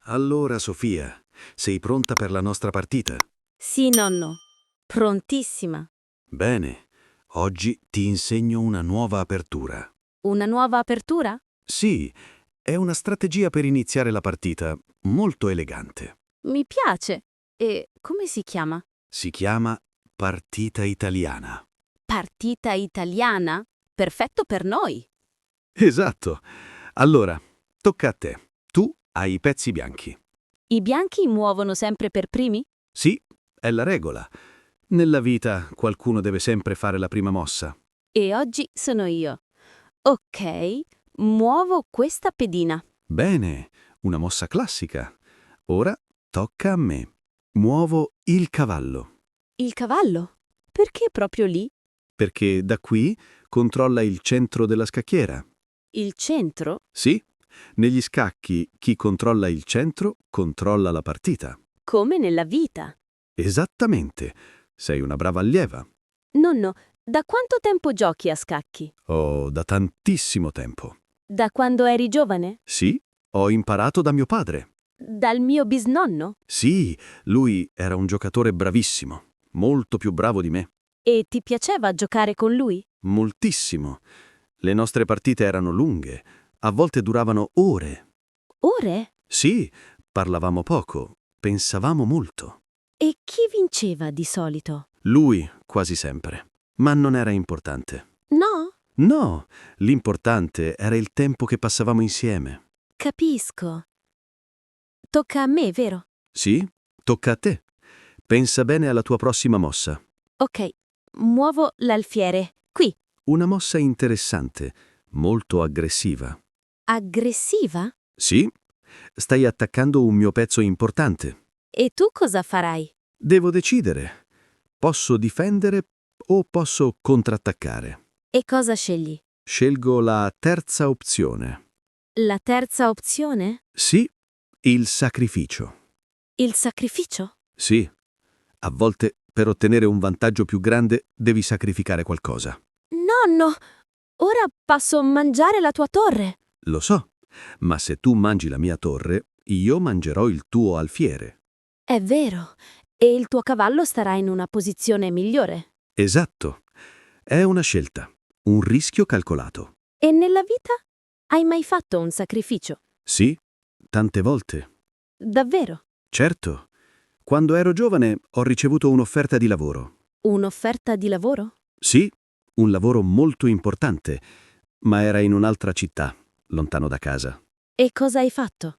Allora, Sofia, sei pronta per la nostra partita? Sì, nonno. Prontissima. Bene, oggi ti insegno una nuova apertura. Una nuova apertura? Sì, è una strategia per iniziare la partita, molto elegante. Mi piace. E come si chiama? Si chiama partita italiana. Partita italiana? Perfetto per noi. Esatto. Allora, tocca a te. Tu hai i pezzi bianchi. I bianchi muovono sempre per primi? Sì, è la regola. Nella vita qualcuno deve sempre fare la prima mossa. E oggi sono io. Ok, muovo questa pedina. Bene, una mossa classica. Ora tocca a me. Muovo il cavallo, Il cavallo? Perché proprio lì? perché da qui controlla il centro della scacchiera. Il centro? Sì, negli scacchi chi controlla il centro controlla la partita. Come nella vita. Esattamente. Sei una brava allieva. Nonno, da quanto tempo giochi a scacchi? Oh, da tantissimo tempo. Da quando eri giovane? Sì, ho imparato da mio padre. Dal mio bisnonno? Sì, lui era un giocatore bravissimo, molto più bravo di me. E ti piaceva giocare con lui? Moltissimo. Le nostre partite erano lunghe, a volte duravano ore. Ore? Sì, parlavamo poco, pensavamo molto. E chi vinceva di solito? Lui, quasi sempre. Ma non era importante. No? No, l'importante era il tempo che passavamo insieme. Capisco. Tocca a me, vero? Sì, tocca a te. Pensa bene alla tua prossima mossa. Ok, muovo l'alfiere. Qui. Una mossa interessante, molto aggressiva. Aggressiva? Sì, stai attaccando un mio pezzo importante. E tu cosa farai? Devo decidere. Posso difendere o posso contrattaccare? E cosa scegli? Scelgo la terza opzione. La terza opzione? Sì, il sacrificio. Il sacrificio? Sì, a volte per ottenere un vantaggio più grande devi sacrificare qualcosa. Nonno, ora passo a mangiare la tua torre. Lo so, ma se tu mangi la mia torre, io mangerò il tuo alfiere. È vero. E il tuo cavallo starà in una posizione migliore. Esatto. È una scelta, un rischio calcolato. E nella vita? Hai mai fatto un sacrificio? Sì, tante volte. Davvero? Certo. Quando ero giovane ho ricevuto un'offerta di lavoro. Un'offerta di lavoro? Sì, un lavoro molto importante, ma era in un'altra città, lontano da casa. E cosa hai fatto?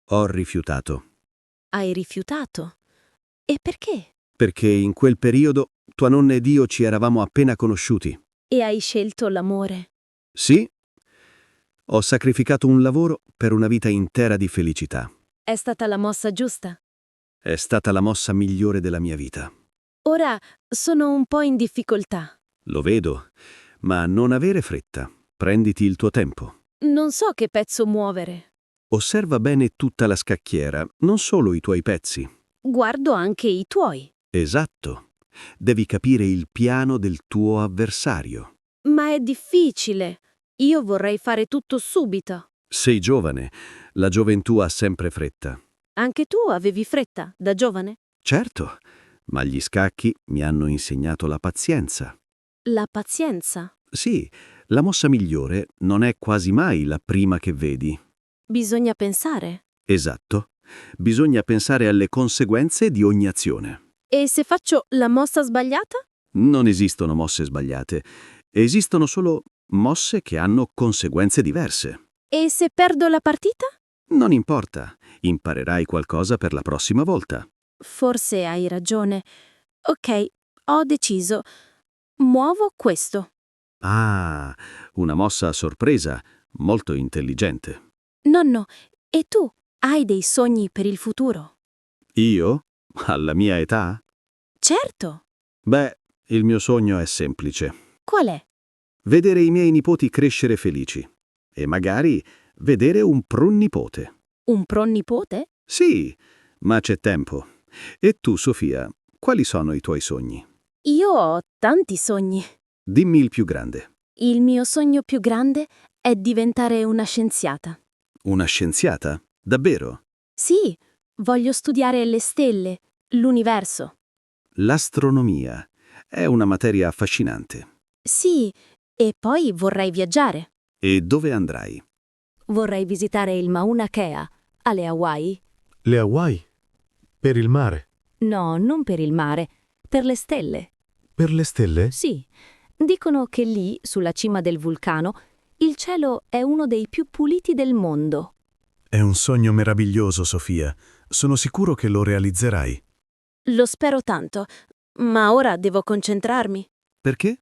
Ho rifiutato, Hai rifiutato? E perché? perché in quel periodo tua nonna ed io ci eravamo appena conosciuti. E hai scelto l'amore? Sì, ho sacrificato un lavoro per una vita intera di felicità. È stata la mossa giusta? È stata la mossa migliore della mia vita. Ora sono un po' in difficoltà. Lo vedo, ma non avere fretta. Prenditi il tuo tempo. Non so che pezzo muovere. Osserva bene tutta la scacchiera, non solo i tuoi pezzi. Guardo anche i tuoi. Esatto. Devi capire il piano del tuo avversario. Ma è difficile. Io vorrei fare tutto subito. Sei giovane, la gioventù ha sempre fretta. Anche tu avevi fretta, da giovane? Certo, ma gli scacchi mi hanno insegnato la pazienza. La pazienza. Sì, la mossa migliore non è quasi mai la prima che vedi. Bisogna pensare. Esatto. Bisogna pensare alle conseguenze di ogni azione. E se faccio la mossa sbagliata? Non esistono mosse sbagliate. Esistono solo mosse che hanno conseguenze diverse. E se perdo la partita? Non importa, imparerai qualcosa per la prossima volta. Forse hai ragione. Ok, ho deciso. Muovo questo. Ah, una mossa a sorpresa, molto intelligente. Nonno, e tu hai dei sogni per il futuro? Io? Alla mia età? Certo. Beh, il mio sogno è semplice. Qual è? Vedere i miei nipoti crescere felici. E magari vedere un pronnipote. Un pronnipote? Sì, ma c'è tempo. E tu, Sofia, quali sono i tuoi sogni? Io ho tanti sogni. Dimmi il più grande. Il mio sogno più grande è diventare una scienziata. Una scienziata? Davvero? Sì, voglio studiare le stelle, l'universo. L'astronomia è una materia affascinante. Sì, e poi vorrei viaggiare. E dove andrai? Vorrei visitare il Mauna Kea, alle Hawaii. Le Hawaii? Per il mare? No, non per il mare, per le stelle. Per le stelle? Sì, dicono che lì, sulla cima del vulcano, il cielo è uno dei più puliti del mondo. È un sogno meraviglioso, Sofia. Sono sicuro che lo realizzerai. Lo spero tanto, ma ora devo concentrarmi, Perché?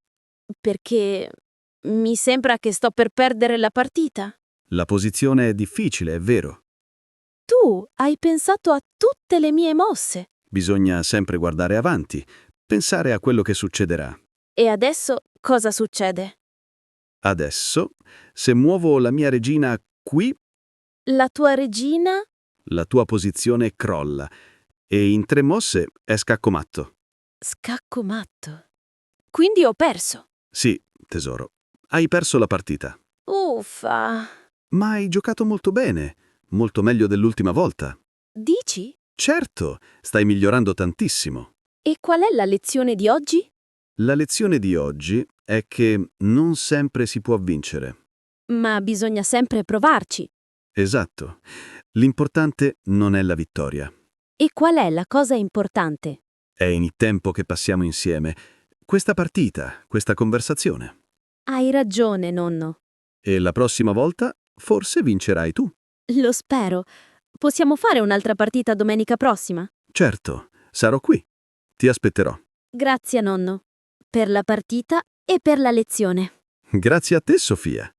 perché mi sembra che sto per perdere la partita. La posizione è difficile, è vero. Tu hai pensato a tutte le mie mosse. Bisogna sempre guardare avanti, pensare a quello che succederà. E adesso cosa succede? Adesso, se muovo la mia regina qui, La tua regina? la tua posizione crolla e in 3 mosse è scacco matto. Scacco matto. Quindi ho perso. Sì, tesoro, hai perso la partita. Uffa. Ma hai giocato molto bene, molto meglio dell'ultima volta. Dici? Certo, stai migliorando tantissimo. E qual è la lezione di oggi? La lezione di oggi è che non sempre si può vincere. Ma bisogna sempre provarci. Esatto. L'importante non è la vittoria. E qual è la cosa importante? È il tempo che passiamo insieme. Questa partita, questa conversazione. Hai ragione, nonno. E la prossima volta forse vincerai tu. Lo spero. Possiamo fare un'altra partita domenica prossima? Certo, sarò qui. Ti aspetterò. Grazie, nonno. Per la partita e per la lezione. Grazie a te, Sofia.